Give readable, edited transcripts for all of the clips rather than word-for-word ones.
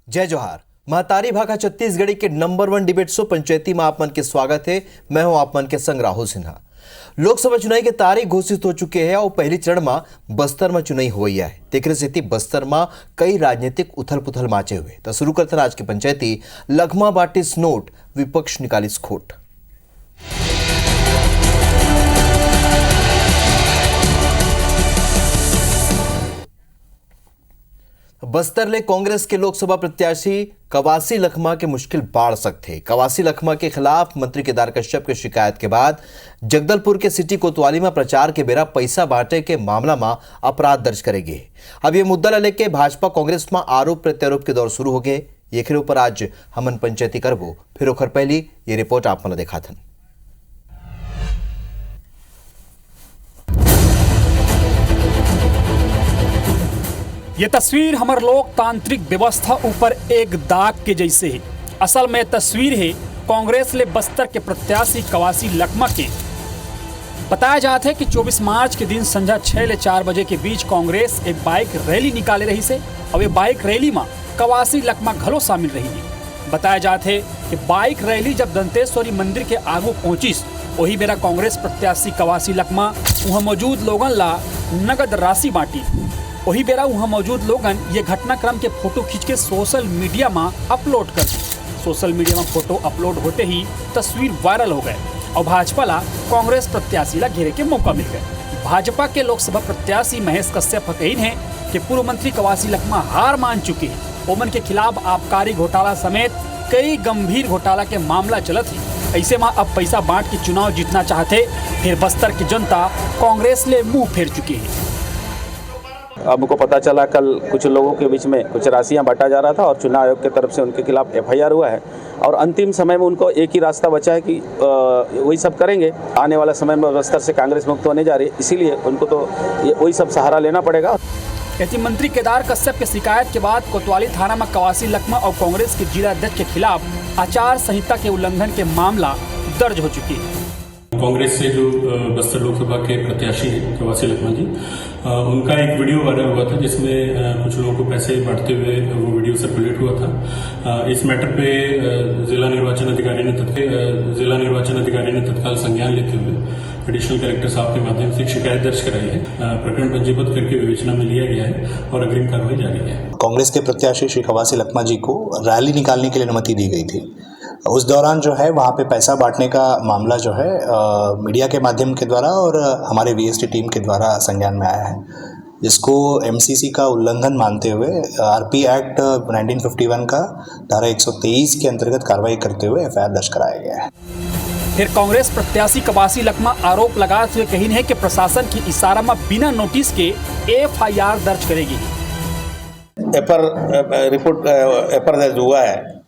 जय जोहार। महतारी भाखा छत्तीसगढ़ी के नंबर 1 डिबेट शो पंचायती में आप मन के स्वागत है। मैं हूं आप मन के संग राहुल सिन्हा। लोकसभा चुनाव की तारीख घोषित हो चुके हैं और पहली चरण में बस्तर में चुनाव हुई है। तेकरे सेती बस्तर में कई राजनीतिक उथल पुथल माचे हुए। तो शुरू करते आज के पंचायती लखमा बाटिस नोट विपक्ष निकालिस खोट। बस्तर ले कांग्रेस के लोकसभा प्रत्याशी कवासी लखमा के मुश्किल बाढ़ सकते। कवासी लखमा के खिलाफ मंत्री केदार कश्यप की शिकायत के बाद जगदलपुर के सिटी कोतवाली में प्रचार के बेरा पैसा बांटे के मामला में अपराध दर्ज करेंगे। अब ये मुद्दा लेके भाजपा कांग्रेस में आरोप प्रत्यारोप के दौर शुरू हो गए। ये ऊपर आज हमन पंचायती करबो। फिर ओखर पहली ये रिपोर्ट आप मन देखा था। ये तस्वीर हमार लोकतांत्रिक व्यवस्था ऊपर एक दाग के जैसे है। असल में तस्वीर है कांग्रेस ले बस्तर के प्रत्याशी कवासी लखमा के। बताया जाता है कि 24 मार्च के दिन संध्या 6 ले 4 बजे के बीच कांग्रेस एक बाइक रैली निकाले रही से और ये बाइक रैली में कवासी लखमा घलो शामिल रही है। बताया जाता है कि बाइक रैली जब दंतेश्वरी मंदिर के आगू पहुंचिस वही बेरा कांग्रेस प्रत्याशी कवासी लखमा वहां मौजूद लोगन ला नगद राशि बांटी। वही बेरा वहाँ मौजूद लोगन ये घटनाक्रम के फोटो खींच के सोशल मीडिया में अपलोड कर दी। सोशल मीडिया में फोटो अपलोड होते ही तस्वीर वायरल हो गए और भाजपा ला कांग्रेस प्रत्याशी ला घेरे के मौका मिल गए। भाजपा के लोकसभा प्रत्याशी महेश कश्यप कहीन है कि पूर्व मंत्री कवासी लखमा हार मान चुके हैं। ओमन के खिलाफ आबकारी घोटाला समेत कई गंभीर घोटाला के मामला चलत है। ऐसे में अब पैसा बांट के चुनाव जीतना चाहते फिर बस्तर की जनता कांग्रेस ले मुंह फेर चुकी है। अब हमको पता चला कल कुछ लोगों के बीच में कुछ राशियां बांटा जा रहा था और चुनाव आयोग की तरफ से उनके खिलाफ FIR हुआ है और अंतिम समय में उनको एक ही रास्ता बचा है कि वही सब करेंगे। आने वाला समय में बस्तर से कांग्रेस मुक्त होने जा रही है, इसीलिए उनको तो वही सब सहारा लेना पड़ेगा। यदि मंत्री केदार कश्यप की शिकायत के बाद कोतवाली थाना में कवासी लखमा और कांग्रेस के जिला अध्यक्ष के खिलाफ आचार संहिता के उल्लंघन के मामला दर्ज हो चुकी है। कांग्रेस से जो बस्तर लोकसभा के प्रत्याशी हैं कवासी लखमा जी, उनका एक वीडियो वायरल हुआ था जिसमें कुछ लोगों को पैसे बांटते हुए वो वीडियो सर्कुलेट हुआ था। इस मैटर पे जिला निर्वाचन अधिकारी ने तत्काल संज्ञान लेते हुए एडिशनल कलेक्टर साहब के माध्यम से एक शिकायत दर्ज कराई है। प्रकरण पंजीबद्ध करके विवेचना में लिया गया है और अग्रिम कार्रवाई जारी है। कांग्रेस के प्रत्याशी श्री कवासी लखमा जी को रैली निकालने के लिए अनुमति दी गई थी। उस दौरान जो है वहाँ पे पैसा बांटने का मामला जो है मीडिया के माध्यम के द्वारा और हमारे VST टीम के द्वारा संज्ञान में आया है, जिसको MCC का उल्लंघन मानते हुए RP एक्ट 1951 का धारा 123 के अंतर्गत कार्रवाई करते हुए FIR दर्ज कराया गया है। फिर कांग्रेस प्रत्याशी कवासी लखमा आरोप लगाते हुए कही है कि प्रशासन की इशारा में बिना नोटिस के FIR दर्ज करेगी। एफआईआर दर्ज हुआ है,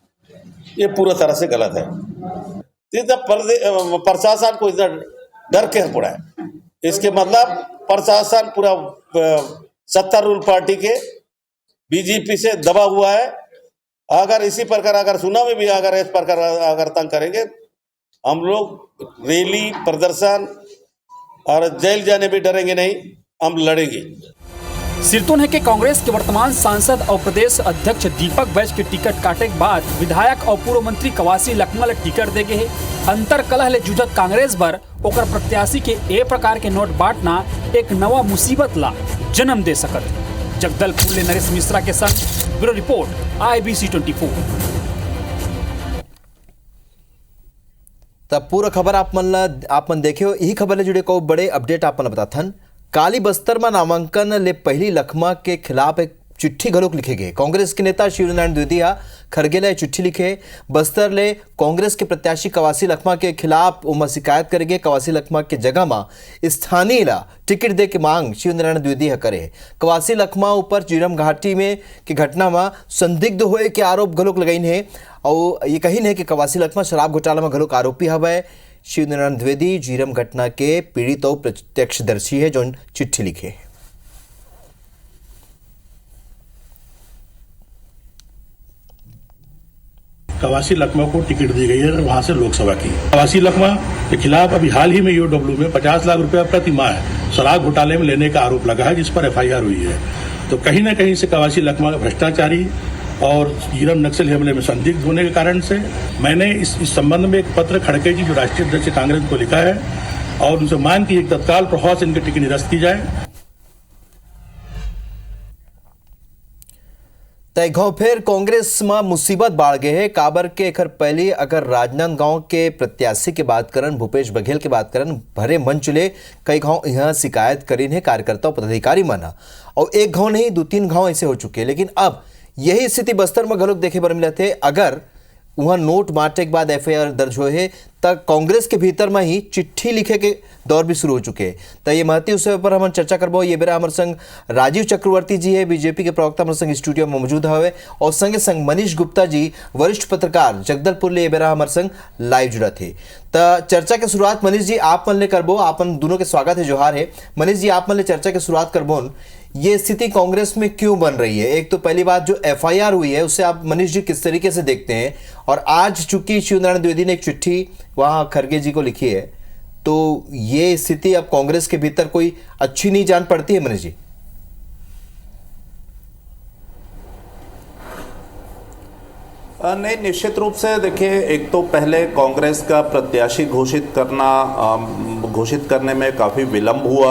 ये पूरा तरह से गलत है। प्रशासन को इतना डर क्यों पड़ा है? इसके मतलब प्रशासन पूरा सत्तारूढ़ पार्टी के BJP से दबा हुआ है। अगर इसी प्रकार अगर चुनाव में भी अगर इस प्रकार अगर तंग करेंगे, हम लोग रैली प्रदर्शन और जेल जाने भी डरेंगे नहीं, हम लड़ेंगे। सिरतुन है कि कांग्रेस के वर्तमान सांसद और प्रदेश अध्यक्ष दीपक बैज के टिकट काटे के बाद विधायक और पूर्व मंत्री कवासी लखमा ले टिकट देगे है। अंतर कलह ले जूझत कांग्रेस पर ओकर प्रत्याशी के ए प्रकार के नोट बांटना एक नवा मुसीबत ला जन्म दे सकत। जगदलपुर ले नरेश मिश्रा के संग ब्यूरो रिपोर्ट IBC 24। तब पूरा खबर आप मन देखे हो। यही खबर ले जुड़े को बड़े अपडेट आप मन बताथन। काली बस्तर में नामांकन ले पहली लखमा के खिलाफ एक चिट्ठी घलोक लिखे गए। कांग्रेस के नेता शिवनारायण द्विवेदी खरगे ले चिट्ठी लिखे बस्तर ले कांग्रेस के प्रत्याशी कवासी लखमा के खिलाफ उमा शिकायत करेंगे। कवासी लखमा के जगह में स्थानीय ला टिकट दे के मांग शिवनारायण द्विवेदी करे। कवासी लखमा ऊपर जीरम घाटी में की घटना में संदिग्ध हुए के आरोप घलोक लगाइन है और ये कही है कि कवासी लखमा शराब घोटाला में घलोक आरोपी हवे। शिवनारायण द्विवेदी जीरम घटना के पीड़ित और प्रत्यक्षदर्शी है जो चिट्ठी लिखे। कवासी लखमा को टिकट दी गई है वहां से लोकसभा की। कवासी लखमा के खिलाफ अभी हाल ही में UW में 50 लाख रुपया प्रति माह शराब घोटाले में लेने का आरोप लगा है, जिस पर FIR हुई है। तो कहीं ना कहीं से कवासी लखमा भ्रष्टाचारी और ईरम नक्सल हमले में संदिग्ध होने के कारण से मैंने इस संबंध में एक पत्र खड़गे जी जो राष्ट्रीय अध्यक्ष कांग्रेस को लिखा है और उनसे मांग की एक तत्काल प्रभाव से इनकी टिकट निरस्त की जाए। तय गांव फिर कांग्रेस में मुसीबत बाढ़ गए है। काबर के एकर पहले अगर राजनांदगांव के प्रत्याशी के बात करन, भूपेश बघेल के बात करन, भरे मन चले कई गांव यहाँ शिकायत करीन है कार्यकर्ता पदाधिकारी मन, और एक गांव नहीं 2-3 गांव ऐसे हो चुके हैं। लेकिन अब यही स्थिति बस्तर में घलोक देखे बर मिलत है। अगर वहां नोट बांटे के बाद एफआईआर दर्ज हुए है तब कांग्रेस के भीतर में ही चिट्ठी लिखे के दौर भी शुरू हो चुके हैं। तो ये महत्व उस पर हम चर्चा करबो। ये बेरा हमारे संग राजीव चक्रवर्ती जी है, बीजेपी के प्रवक्ता हमारे संग स्टूडियो में मौजूद हवे, और संगे संग मनीष गुप्ता जी वरिष्ठ पत्रकार जगदलपुर ले ये बेरा हमारे संग लाइव जुड़ा थे। तो चर्चा के शुरुआत मनीष जी आप मन ले करबो। आपन दोनों के स्वागत है, जोहार है। मनीष जी आप मन ले चर्चा की शुरुआत करबो। ये स्थिति कांग्रेस में क्यों बन रही है? एक तो पहली बात जो एफआईआर हुई है उससे आप मनीष जी किस तरीके से देखते हैं, और आज चूंकि शिवनारायण द्विवेदी ने एक चिट्ठी वहां खड़गे जी को लिखी है, तो ये स्थिति अब कांग्रेस के भीतर कोई अच्छी नहीं जान पड़ती है मनीष जी? नहीं, निश्चित रूप से देखिए, एक तो पहले कांग्रेस का प्रत्याशी घोषित करने में काफ़ी विलंब हुआ,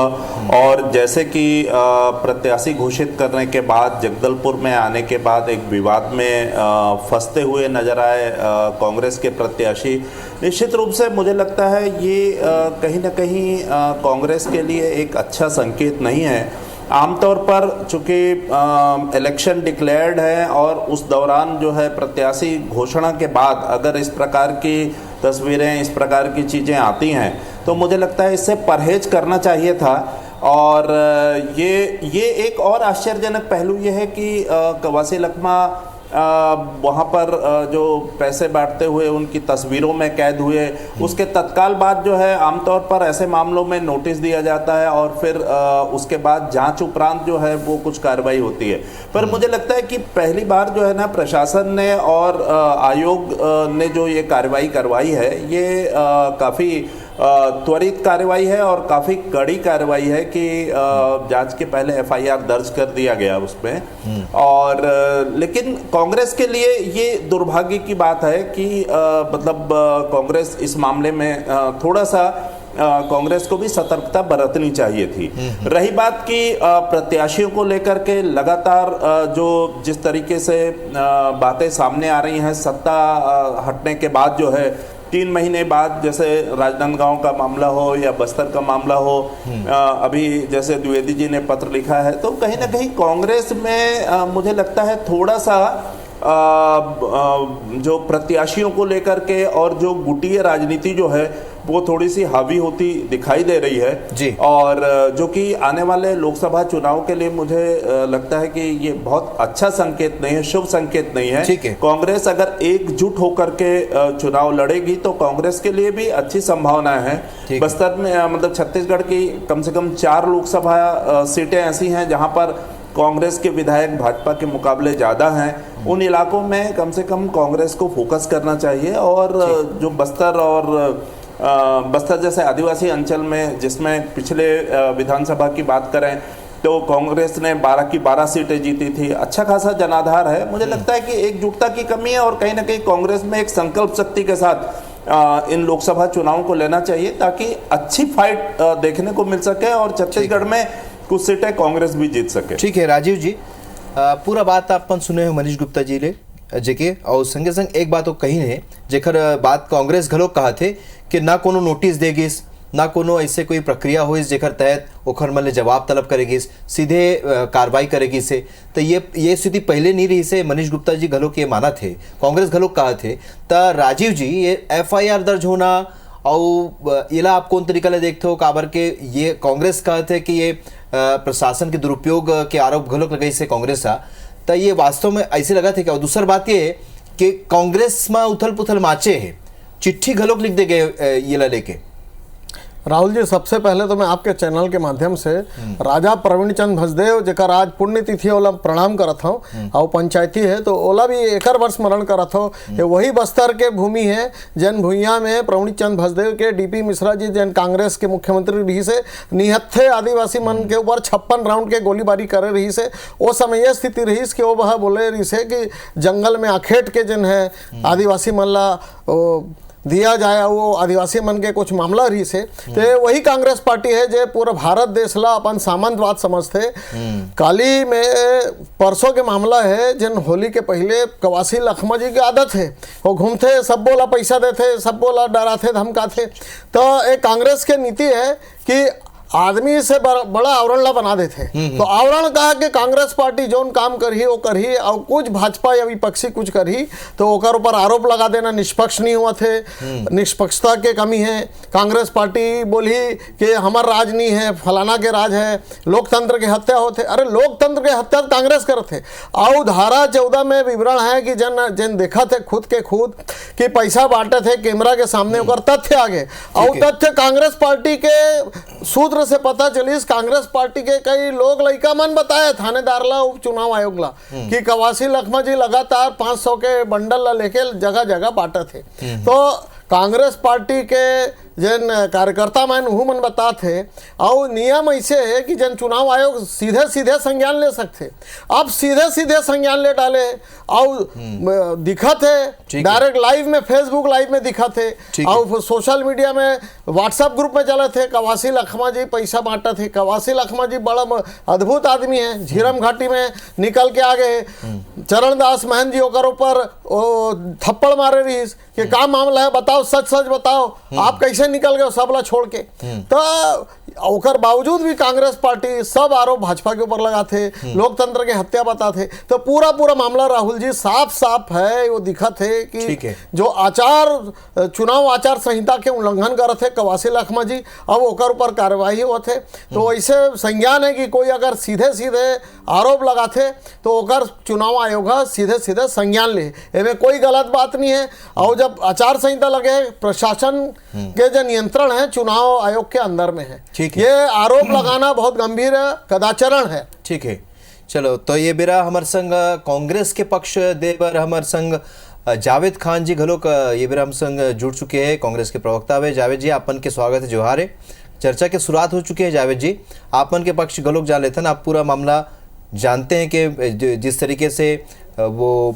और जैसे कि प्रत्याशी घोषित करने के बाद जगदलपुर में आने के बाद एक विवाद में फंसते हुए नजर आए कांग्रेस के प्रत्याशी। निश्चित रूप से मुझे लगता है ये कहीं ना कहीं कांग्रेस के लिए एक अच्छा संकेत नहीं है। आमतौर पर चूंकि इलेक्शन डिक्लेयर्ड है और उस दौरान जो है प्रत्याशी घोषणा के बाद अगर इस प्रकार की तस्वीरें, इस प्रकार की चीज़ें आती हैं तो मुझे लगता है इससे परहेज करना चाहिए था। और ये एक और आश्चर्यजनक पहलू ये है कि कवासी लखमा वहाँ पर जो पैसे बांटते हुए उनकी तस्वीरों में कैद हुए, उसके तत्काल बाद जो है आमतौर पर ऐसे मामलों में नोटिस दिया जाता है और फिर उसके बाद जांच उपरांत जो है वो कुछ कार्रवाई होती है। पर मुझे लगता है कि पहली बार जो है ना प्रशासन ने और आयोग ने जो ये कार्रवाई करवाई है ये काफ़ी त्वरित कार्रवाई है और काफ़ी कड़ी कार्रवाई है कि जांच के पहले एफआईआर दर्ज कर दिया गया उसमें। और लेकिन कांग्रेस के लिए ये दुर्भाग्य की बात है कि मतलब कांग्रेस इस मामले में थोड़ा सा कांग्रेस को भी सतर्कता बरतनी चाहिए थी। रही बात की प्रत्याशियों को लेकर के लगातार जो जिस तरीके से बातें सामने आ रही हैं सत्ता हटने के बाद जो है 3 महीने बाद, जैसे राजनांदगांव का मामला हो या बस्तर का मामला हो, अभी जैसे द्विवेदी जी ने पत्र लिखा है, तो कहीं ना कहीं कांग्रेस में मुझे लगता है थोड़ा सा जो प्रत्याशियों को लेकर के और जो गुटीय राजनीति जो है वो थोड़ी सी हावी होती दिखाई दे रही है जी। और जो कि आने वाले लोकसभा चुनाव के लिए मुझे लगता है कि ये बहुत अच्छा संकेत नहीं है, शुभ संकेत नहीं है। कांग्रेस अगर एकजुट होकर के चुनाव लड़ेगी तो कांग्रेस के लिए भी अच्छी संभावनाएं हैं। बस्तर में मतलब छत्तीसगढ़ की कम से कम 4 लोकसभा सीटें ऐसी हैं जहां पर कांग्रेस के विधायक भाजपा के मुकाबले ज़्यादा हैं। उन इलाकों में कम से कम कांग्रेस को फोकस करना चाहिए। और जो बस्तर जैसे आदिवासी अंचल में, जिसमें पिछले विधानसभा की बात करें तो कांग्रेस ने 12 की 12 सीटें जीती थी, अच्छा खासा जनाधार है। मुझे लगता है कि एकजुटता की कमी है और कहीं ना कहीं कांग्रेस में एक संकल्प शक्ति के साथ इन लोकसभा चुनावों को लेना चाहिए ताकि अच्छी फाइट देखने को मिल सके और छत्तीसगढ़ में कुछ सीटें कांग्रेस भी जीत सके। ठीक है राजीव जी, पूरा बात आपन सुने हो मनीष गुप्ता जी ले जेके, और संगे संग एक बात वो कही है जेकर बात कांग्रेस घलो कहा थे कि ना कोनो नोटिस देगिस, ना कोनो ऐसे कोई प्रक्रिया हो जेकर तहत ओखर मन ले जवाब तलब करेगी, सीधे कार्रवाई करेगी से। तो ये स्थिति पहले नहीं रही से मनीष गुप्ता जी घलो के माना थे, कांग्रेस घलो कहा थे। तो राजीव जी, ये एफआईआर दर्ज होना और इला आप कौन तरीका ले देखते हो? काबर के ये कांग्रेस कहते कि ये प्रशासन के दुरुपयोग के आरोप घलोक लगे से कांग्रेस आ, तो ये वास्तव में ऐसे लगा थे क्या? और दूसरा बात ये कि कांग्रेस में उथल पुथल माचे है, चिट्ठी घलोक लिख दे गए ये ला लेके। राहुल जी, सबसे पहले तो मैं आपके चैनल के माध्यम से राजा प्रवीण चंद भजदेव जेकर आज पुण्यतिथि ओला प्रणाम करत हूँ और पंचायती है तो ओला भी एकर वर्ष स्मरण करत हो। ये वही बस्तर के भूमि है जन भूइया में प्रवीण चंद भजदेव के डीपी मिश्रा जी जन कांग्रेस के मुख्यमंत्री रही से निहत्थे आदिवासी मन के ऊपर 56 राउंड के गोलीबारी करे रही से। वो समय यह स्थिति रही कि वो वह बोले रही से कि जंगल में अखेट के जन है आदिवासी मन ला दिया जाए, वो आदिवासी मन के कुछ मामला रही से। तो वही कांग्रेस पार्टी है जो पूरा भारत देश ला अपन सामंतवाद समझते। काली में परसों के मामला है जन होली के पहले कवासी लखमा जी की आदत है, वो घूमते सब बोला पैसा देते, सब बोला डराते धमकाते। तो एक कांग्रेस के नीति है कि आदमी से बड़ा आवरण ला बना देते। तो आवरण कहा कि कांग्रेस पार्टी जोन काम करही वो करही और कुछ भाजपा या विपक्षी कुछ करही तो ओकर ऊपर आरोप लगा देना निष्पक्ष नहीं हुआ थे, निष्पक्षता के कमी है। कांग्रेस पार्टी बोली कि हमार राज नहीं है, फलाना के राज है, लोकतंत्र के हत्या होते। अरे लोकतंत्र के हत्या कांग्रेस करते। और धारा 14 में विवरण है कि जन देखा थे खुद के खुद कि पैसा बांटे थे कैमरा के सामने, ओकर तथ्य आगे और तथ्य कांग्रेस पार्टी के सूत्र से पता चली। कांग्रेस पार्टी के कई लोग लड़का मन बताए थानेदार ला उपचुनाव आयोग ला कि कवासी लखमा जी लगातार 500 के बंडल ला लेके जगह जगह बांटे थे। तो कांग्रेस पार्टी के जन कार्यकर्ता मन वह मन बताते और नियम ऐसे है कि जन चुनाव आयोग सीधे सीधे संज्ञान ले सकते। अब सीधे सीधे संज्ञान ले डाले और दिखत है डायरेक्ट लाइव में, फेसबुक लाइव में दिखा थे और सोशल मीडिया में व्हाट्सएप ग्रुप में चले थे। कवासी लखमा जी पैसा बांटा थे। कवासी लखमा जी बड़ा अद्भुत आदमी है, झीरम घाटी में निकल के आ गए। चरणदास महंत जी ओकर ऊपर थप्पड़ मारे रही कि का मामला है बताओ, सच सच बताओ, आप कैसे निकल गए सबला छोड़ के। तो ओकर बावजूद भी कांग्रेस पार्टी सब आरोप भाजपा के ऊपर लगाते, लोकतंत्र के हत्या बताते। तो पूरा पूरा मामला राहुल जी साफ साफ है, वो दिखत है कि जो चुनाव आचार संहिता के उल्लंघन करते थे कवासी लखमा जी, अब ओकर ऊपर कार्रवाई होते। तो ऐसे संज्ञान है कि कोई अगर सीधे सीधे आरोप लगाते तो ओकर चुनाव आयोग सीधे सीधे संज्ञान ले, एमें कोई गलत बात नहीं है। और जब आचार संहिता लगे प्रशासन के जो नियंत्रण है चुनाव आयोग के अंदर में है। ये आरोप लगाना बहुत गंभीर कदाचरण है। ठीक है, चलो तो ये बेरा हमार संग कांग्रेस के पक्ष देवर हमार संग जावेद खान जी घलोक ये बेरा हम संग जुड़ चुके हैं। कांग्रेस के प्रवक्ता है जावेद जी, आपन के स्वागत है, जोहार है। चर्चा के शुरुआत हो चुकी है जावेद जी, आपन के पक्ष घलोक जान लेते हैं, आप पूरा मामला जानते हैं कि जिस तरीके से वो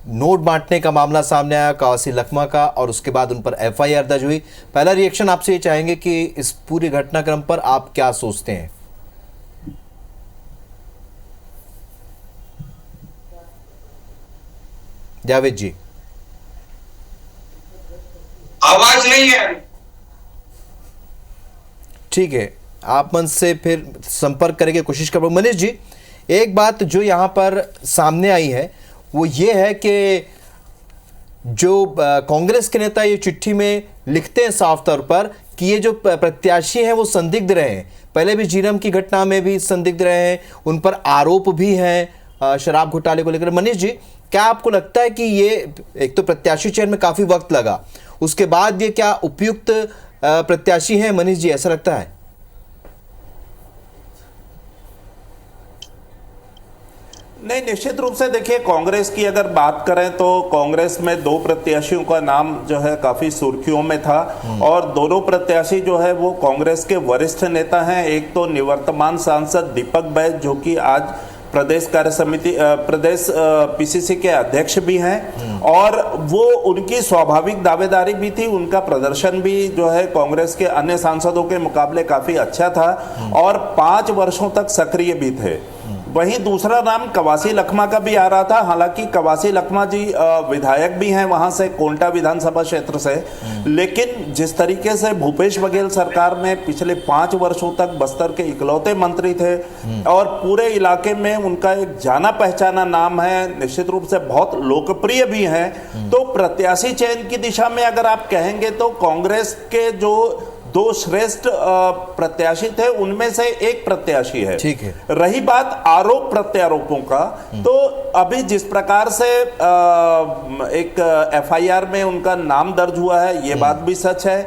नोट बांटने का मामला सामने आया कवासी लखमा का और उसके बाद उन पर एफआईआर दर्ज हुई। पहला रिएक्शन आपसे ये चाहेंगे कि इस पूरी घटनाक्रम पर आप क्या सोचते हैं? जावेद जी, आवाज नहीं है। ठीक है, आप मन से फिर संपर्क करने की कोशिश करो। मनीष जी, एक बात जो यहाँ पर सामने आई है वो ये है कि जो कांग्रेस के नेता ये चिट्ठी में लिखते हैं साफ तौर पर कि ये जो प्रत्याशी हैं वो संदिग्ध रहे हैं, पहले भी जीरम की घटना में भी संदिग्ध रहे हैं, उन पर आरोप भी हैं शराब घोटाले को लेकर। मनीष जी, क्या आपको लगता है कि ये एक तो प्रत्याशी चयन में काफ़ी वक्त लगा, उसके बाद ये क्या उपयुक्त प्रत्याशी हैं? मनीष जी, ऐसा लगता है? नहीं, निश्चित रूप से देखिए कांग्रेस की अगर बात करें तो कांग्रेस में 2 प्रत्याशियों का नाम जो है काफी सुर्खियों में था और दोनों प्रत्याशी जो है वो कांग्रेस के वरिष्ठ नेता हैं। एक तो निवर्तमान सांसद दीपक बैज जो कि आज प्रदेश कार्य समिति प्रदेश पीसीसी के अध्यक्ष भी हैं और वो उनकी स्वाभाविक दावेदारी भी थी, उनका प्रदर्शन भी जो है कांग्रेस के अन्य सांसदों के मुकाबले काफी अच्छा था और 5 वर्षों तक सक्रिय भी थे। वहीं दूसरा नाम कवासी लखमा का भी आ रहा था। हालांकि कवासी लखमा जी विधायक भी हैं वहां से कोंटा विधानसभा क्षेत्र से, लेकिन जिस तरीके से भूपेश बघेल सरकार में पिछले 5 वर्षों तक बस्तर के इकलौते मंत्री थे और पूरे इलाके में उनका एक जाना पहचाना नाम है, निश्चित रूप से बहुत लोकप्रिय भी है। तो प्रत्याशी चयन की दिशा में अगर आप कहेंगे तो कांग्रेस के जो 2 श्रेष्ठ प्रत्याशी थे उनमें से एक प्रत्याशी है। ठीक है। रही बात आरोप प्रत्यारोपों का, तो अभी जिस प्रकार से एक एफआईआर में उनका नाम दर्ज हुआ है ये बात भी सच है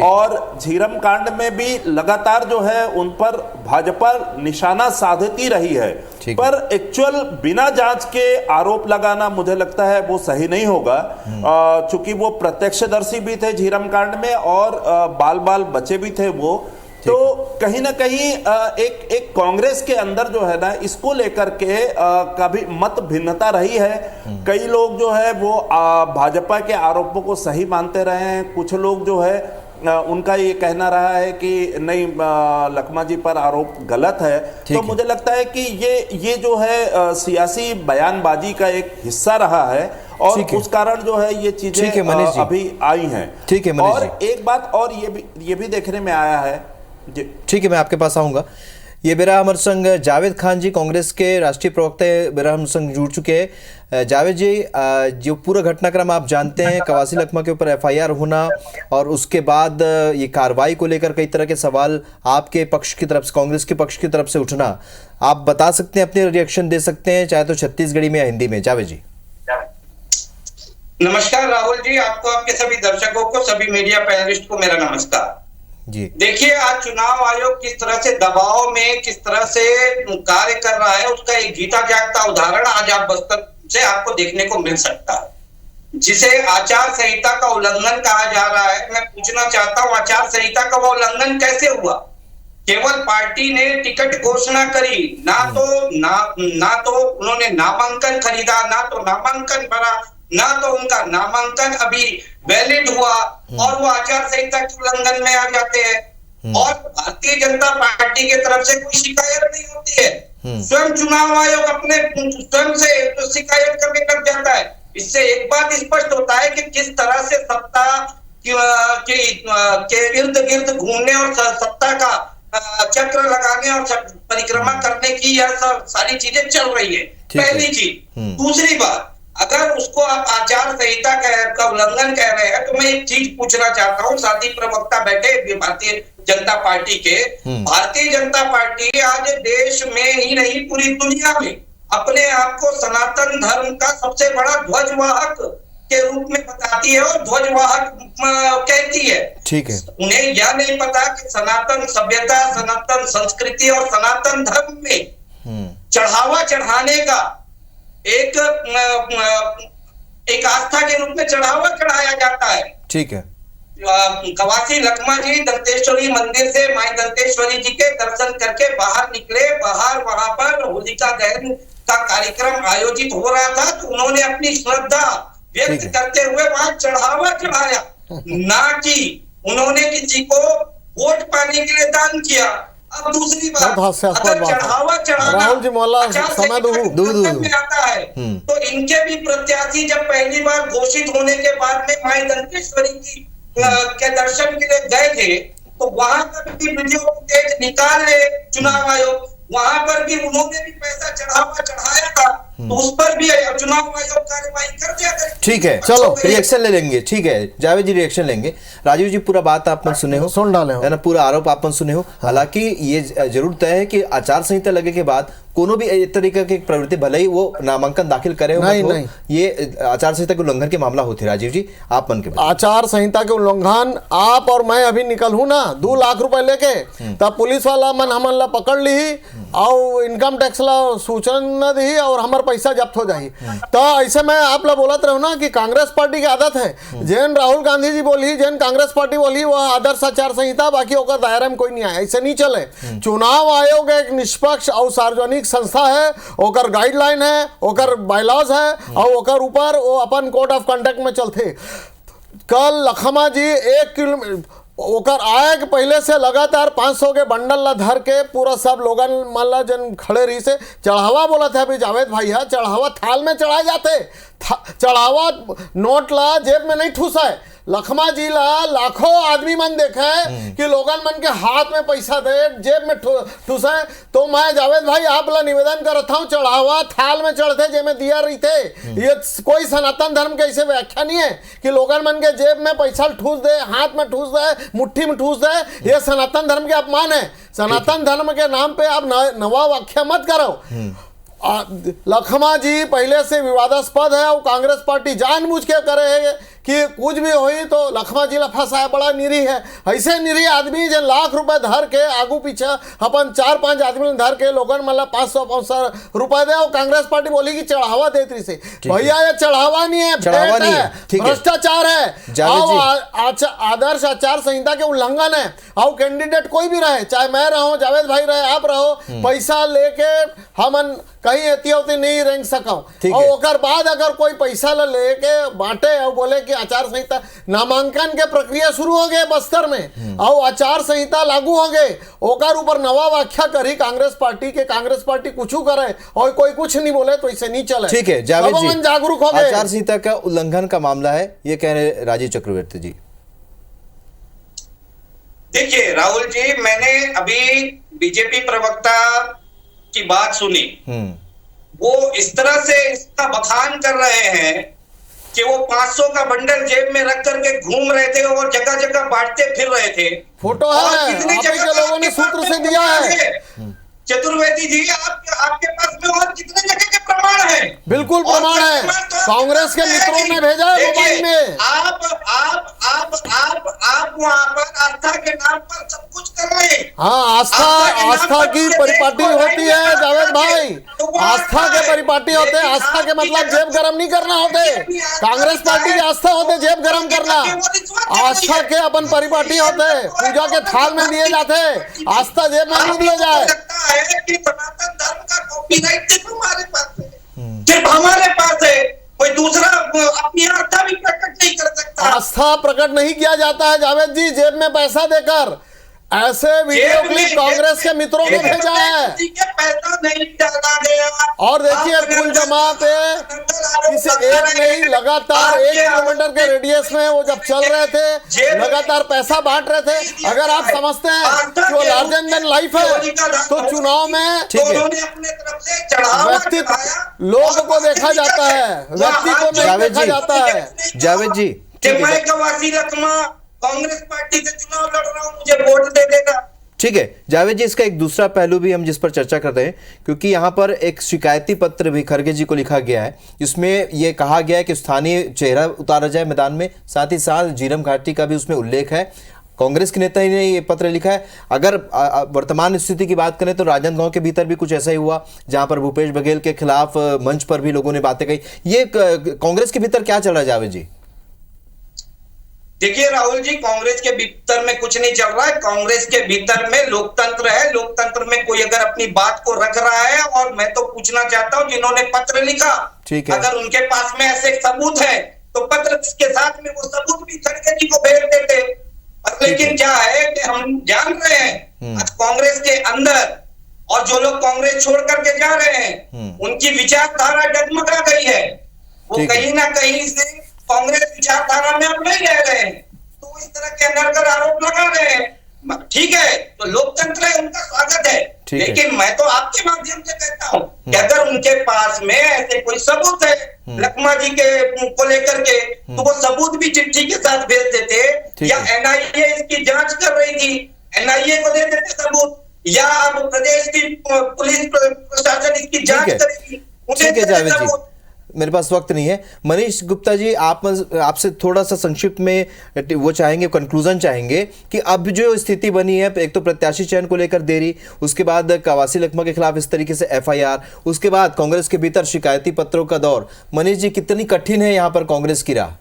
और झीरम कांड में भी लगातार जो है उन पर भाजपा निशाना साधती रही है। पर एक्चुअल बिना जांच के आरोप लगाना मुझे लगता है वो सही नहीं होगा, चूंकि वो प्रत्यक्षदर्शी भी थे झीरम कांड में और बाल बाल बचे भी थे वो। तो कहीं ना कहीं एक कांग्रेस के अंदर जो है ना इसको लेकर के कभी मत भिन्नता रही है। कई लोग जो है वो भाजपा के आरोपों को सही मानते रहे हैं, कुछ लोग जो है उनका ये कहना रहा है कि नहीं लखमा जी पर आरोप गलत है। तो मुझे लगता है कि ये जो है सियासी बयानबाजी का एक हिस्सा रहा है और उस कारण जो है ये चीजें अभी आई हैं। ठीक है मनीष जी। और एक बात और ये भी देखने में आया है। ठीक है, मैं आपके पास आऊंगा। ये मेरा हमारे संग जावेद खान जी, कांग्रेस के राष्ट्रीय प्रवक्ता मेरा हम संग जुड़ चुके हैं। जावेद जी, जो पूरा घटनाक्रम आप जानते हैं, कवासी लखमा के ऊपर एफआईआर होना और उसके बाद ये कार्रवाई को लेकर कई तरह के सवाल आपके पक्ष की तरफ से, कांग्रेस के पक्ष की तरफ से उठना, आप बता सकते हैं, अपने रिएक्शन दे सकते हैं, चाहे तो छत्तीसगढ़ी में या हिंदी में। जावेद जी। नमस्कार राहुल जी, आपको, आपके सभी दर्शकों को, सभी मीडिया पैनलिस्ट को मेरा नमस्कार जी। देखिए, आज चुनाव आयोग किस तरह से दबाव में किस तरह से कार्य कर रहा है उसका एक जीता जागता उदाहरण आज आप बस्तर से आपको देखने को मिल सकता है, जिसे आचार संहिता का उल्लंघन कहा जा रहा है। मैं पूछना चाहता हूं, आचार संहिता का वो उल्लंघन कैसे हुआ? केवल पार्टी ने टिकट घोषणा करी, ना तो उन्होंने नामांकन खरीदा, ना तो नामांकन भरा, ना तो उनका नामांकन अभी वैलिड हुआ और वो आचार संहिता के उल्लंघन में आ जाते हैं। और भारतीय जनता पार्टी की तरफ से कोई शिकायत नहीं होती है, स्वयं चुनाव आयोग अपने स्वयं से शिकायत करके लग जाता है। इससे एक बात स्पष्ट होता है कि किस तरह से सत्ता के इर्द गिर्द घूमने और सत्ता का चक्र लगाने और परिक्रमा करने की यह सारी चीजें चल रही है, पहली चीज। दूसरी बात, अगर उसको आप आचार संहिता का उल्लंघन कह रहे हैं तो मैं एक चीज पूछना चाहता हूँ, साथी प्रवक्ता बैठे भारतीय जनता पार्टी के, भारतीय जनता पार्टी आज देश में ही नहीं पूरी दुनिया में अपने आप को सनातन धर्म का सबसे बड़ा ध्वजवाहक के रूप में बताती है और ध्वजवाहक कहती है। ठीक है। उन्हें यह नहीं पता कि सनातन सभ्यता, सनातन संस्कृति और सनातन धर्म में चढ़ावा चढ़ाने का एक आस्था के रूप में चढ़ावा चढ़ाया जाता है। ठीक है। कवासी लखमा जी दंतेश्वरी मंदिर से माई दंतेश्वरी जी के दर्शन करके बाहर निकले, बाहर वहां पर होलिका दहन का कार्यक्रम आयोजित हो रहा था, तो उन्होंने अपनी श्रद्धा व्यक्त करते हुए वहां चढ़ावा चढ़ाया, ना कि उन्होंने किसी को वोट पाने के लिए दान किया। अब दूसरी बात, अगर चढ़ावा चढ़ाना राहुल जी मोहल्ला समय में आता है तो इनके भी प्रत्याशी जब पहली बार घोषित होने के बाद में माई दंतेश्वरी की के दर्शन के लिए गए थे तो वहां पर भी वीडियो फुटेज निकाल ले चुनाव आयोग, वहां पर भी उन्होंने भी पैसा चढ़ावा चढ़ाया था, तो उस पर भी चुनाव आयोग कार्रवाई कर दिया। ठीक है, चलो रिएक्शन ले लेंगे। ठीक है जावेद जी, रिएक्शन लेंगे। राजीव जी, पूरा बात आपने सुने हो, सुन डाले हो, है ना, पूरा आरोप आपने सुने हो। हालांकि ये जरूर तय है कि आचार संहिता लगे के बाद कोनो भी एक तरीके की प्रवृत्ति, भले ही वो नामांकन दाखिल करे हो, नहीं, ये आचार संहिता के उल्लंघन के मामला होते। राजीव जी, आप मन के आचार संहिता के उल्लंघन, आप और मैं अभी निकल हूं ना 2 लाख रुपए लेके, तब पुलिस वाला मन हमन ला पकड़ ली और इनकम टैक्स ला सूचना न दी और हमार पैसा जब्त हो जाही। तो ऐसे में आप ला बोलत रहो ना कि कांग्रेस पार्टी की आदत है, जैन राहुल गांधी जी बोली, जैन कांग्रेस पार्टी बोली, वह आदर्श आचार संहिता, बाकी ओकर दायरा में कोई नहीं आया, ऐसे नहीं चले। चुनाव आयोग एक निष्पक्ष और सार्वजनिक संस्था है, ओकर गाइडलाइन है, ओकर बायलॉज है और ओकर ऊपर वो अपन कोड ऑफ कंडक्ट में चलते। कल लखमा जी 1 किलोमीटर ओकर आए के पहले से लगातार 500 के बंडल ला धर के पूरा सब लोगन मल्ला जन खड़े रही से चढ़ावा बोला था। अभी जावेद भाई है, चढ़ावा थाल में चढ़ाए जाते, चढ़ावा नोट ला जेब में नहीं ठूसा है। लखमा जी ला लाखों आदमी मन देखे कि लोगन मन के हाथ में पैसा दे, जेब में ठूसा है। तो मैं जावेद भाई आप ला निवेदन करता हूँ, चढ़ावा थाल में चढ़ते जेब दिया रही थे। ये कोई सनातन धर्म के ऐसे व्याख्या नहीं है कि लोगन मन के जेब में पैसा ठूस दे, हाथ में ठूस दे, मुट्ठी में ठूस दे। ये सनातन धर्म के अपमान है। सनातन धर्म के नाम पे आप नवा व्याख्या मत करो। लखमा जी पहले से विवादास्पद है और कांग्रेस पार्टी जानबूझ के करे है कि कुछ भी हुई तो लखमा जिला फंसा बड़ा निरीह है। ऐसे निरीह आदमी जो लाख रुपए धर के आगू पीछे अपन 4-5 आदमी धर के लोगन मतलब 500 रुपए दे, और कांग्रेस पार्टी बोली कि चढ़ावा देती से। भैया ये चढ़ावा नहीं है, चढ़ावा नहीं है, ठीक है। भ्रष्टाचार है और आदर्श आचार संहिता के उल्लंघन है। और कैंडिडेट कोई भी रहे, चाहे मैं रहूं, जावेद भाई रहे, आप रहो, पैसा लेके हमन कहीं एती नहीं रेंग सका, और ओकर बाद अगर कोई पैसा लेके बांटे और बोले कि आचार संहिता, नामांकन के प्रक्रिया शुरू हो गए बस्तर में और आचार संहिता लागू हो गए, ओकर ऊपर नवा व्याख्या करी कांग्रेस पार्टी के, कांग्रेस पार्टी कुछ करे और कोई कुछ नहीं बोले तो इसे नहीं चले। ठीक है जावेद जी, जागरूक हो गए। आचार संहिता का उल्लंघन का मामला है, ये कह रहे राजीव चक्रवर्ती जी। देखिए राहुल जी, मैंने अभी बीजेपी प्रवक्ता की बात सुनी, वो इस तरह से इसका बखान कर रहे हैं कि वो 500 का बंडल जेब में रख करके घूम रहे थे और जगह जगह बांटते फिर रहे थे। फोटो है, कितनी आप जगह के लोगों ने सूत्र से दिया है। चतुर्वेदी जी, आपके पास में और कितने जगह के प्रमाण है? बिल्कुल प्रमाण है, कांग्रेस के मित्रों ने भेजा है मोबाइल में। आप वहां पर आस्था के नाम पर सब कुछ कर रहे हैं। हाँ, आस्था की परिपाटी होती है जावेद भाई, आस्था के परिपाटी होते हैं। आस्था के मतलब जेब गरम नहीं करना होते, कांग्रेस पार्टी की आस्था होते जेब गरम करना। आस्था के अपन परिपाटी होते, पूजा के थाल में दिए जाते, आस्था जेब में नहीं दिए जाए। कि सनातन धर्म का कॉपीराइट सिर्फ हमारे पास है, सिर्फ हमारे पास है, कोई दूसरा अपनी आस्था भी प्रकट नहीं कर सकता। आस्था प्रकट नहीं किया जाता है जावेद जी जेब में पैसा देकर। ऐसे वीडियो क्लिप कांग्रेस के मित्रों ने भेजा है। पैसा नहीं डाला गया। और देखिए कुल जमा पे किसी एक नहीं, लगातार 1 किलोमीटर के रेडियस में वो जब चल रहे थे लगातार पैसा बांट रहे थे। अगर आप समझते हैं कि वो लार्जर देन लाइफ है तो चुनाव में व्यक्ति लोग को देखा जाता है, व्यक्ति को नहीं देखा जाता है। जावेद जी, मैं कवासी लखमा कांग्रेस पार्टी से चुनाव लड़ रहा हूं, मुझे वोट दे देगा। ठीक है जावेद जी, इसका एक दूसरा पहलू भी हम जिस पर चर्चा करते हैं, क्योंकि यहाँ पर एक शिकायती पत्र भी खड़गे जी को लिखा गया है, जिसमें यह कहा गया है कि स्थानीय चेहरा उतारा जाए मैदान में, साथ ही साथ झीरम घाटी का भी उसमें उल्लेख है। कांग्रेस के नेता ने ये पत्र लिखा है। अगर वर्तमान स्थिति की बात करें तो राजनांदगांव के भीतर भी कुछ ऐसा ही हुआ, जहां पर भूपेश बघेल के खिलाफ मंच पर भी लोगों ने बातें कही। ये कांग्रेस के भीतर क्या चल रहा है जावेद जी? देखिए राहुल जी, कांग्रेस के भीतर में कुछ नहीं चल रहा है। कांग्रेस के भीतर में लोकतंत्र है, लोकतंत्र में कोई अगर अपनी बात को रख रहा है, और मैं तो पूछना चाहता हूं जिन्होंने पत्र लिखा, अगर उनके पास में ऐसे सबूत है तो पत्र के साथ में वो सबूत भी खड़गे जी को भेज देते। लेकिन क्या है कि हम जान रहे हैं आज कांग्रेस के अंदर, और जो लोग कांग्रेस छोड़ करके जा रहे हैं उनकी विचारधारा डगमगा गई है। वो कहीं ना कहीं से कांग्रेस विचारधारा में अब नहीं रह रहे हैं, तो इस तरह के अनर्गल आरोप लगा रहे हैं। ठीक है, तो लोकतंत्र है, उनका स्वागत है, लेकिन मैं तो आपके माध्यम से कहता हूं कि अगर उनके पास में ऐसे कोई सबूत है लखमा जी के को लेकर के, तो वो सबूत भी चिट्ठी के साथ भेज देते, या एनआईए इसकी जांच कर रही थी, एनआईए को दे देते सबूत, या अब प्रदेश की पुलिस प्रशासन इसकी जांच करेगी। ठीक है जावेद जी, मेरे पास वक्त नहीं है। मनीष गुप्ता जी, आपसे थोड़ा सा संक्षिप्त में वो चाहेंगे, कंक्लूजन चाहेंगे कि अब जो स्थिति बनी है, एक तो प्रत्याशी चयन को लेकर देरी, उसके बाद कवासी लखमा के खिलाफ इस तरीके से एफआईआर, उसके बाद कांग्रेस के भीतर शिकायती पत्रों का दौर। मनीष जी, कितनी कठिन है यहाँ पर कांग्रेस की राह?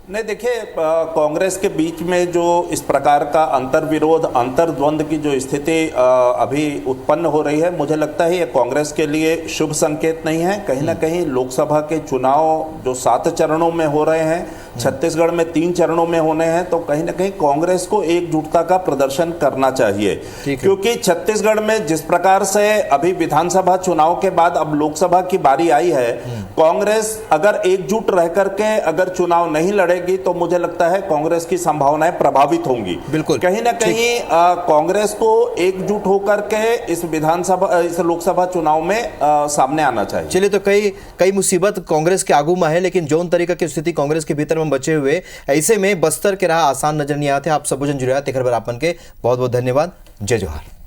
नहीं, देखिए कांग्रेस के बीच में जो इस प्रकार का अंतर्विरोध, अंतर्द्वंद की जो स्थिति अभी उत्पन्न हो रही है, मुझे लगता है ये कांग्रेस के लिए शुभ संकेत नहीं है। कहीं ना कहीं लोकसभा के चुनाव जो 7 चरणों में हो रहे हैं, छत्तीसगढ़ में 3 चरणों में होने हैं, तो कहीं ना कहीं कांग्रेस को एकजुटता का प्रदर्शन करना चाहिए। क्योंकि छत्तीसगढ़ में जिस प्रकार से अभी विधानसभा चुनाव के बाद अब लोकसभा की बारी आई है, कांग्रेस अगर एकजुट रह करके अगर चुनाव नहीं लड़ेगी तो मुझे लगता है कांग्रेस की संभावनाएं प्रभावित होंगी। बिल्कुल, कहीं ना कहीं कांग्रेस को एकजुट होकर के इस लोकसभा चुनाव में सामने आना चाहिए। चलिए, तो कई मुसीबत कांग्रेस के आगू में है, लेकिन जौन तरीका की स्थिति कांग्रेस के भीतर में बचे हुए, ऐसे में बस्तर के राह आसान नजर नहीं आते। आप सब जन जुड़े थे खबर आपन के बहुत बहुत धन्यवाद। जय जोहार।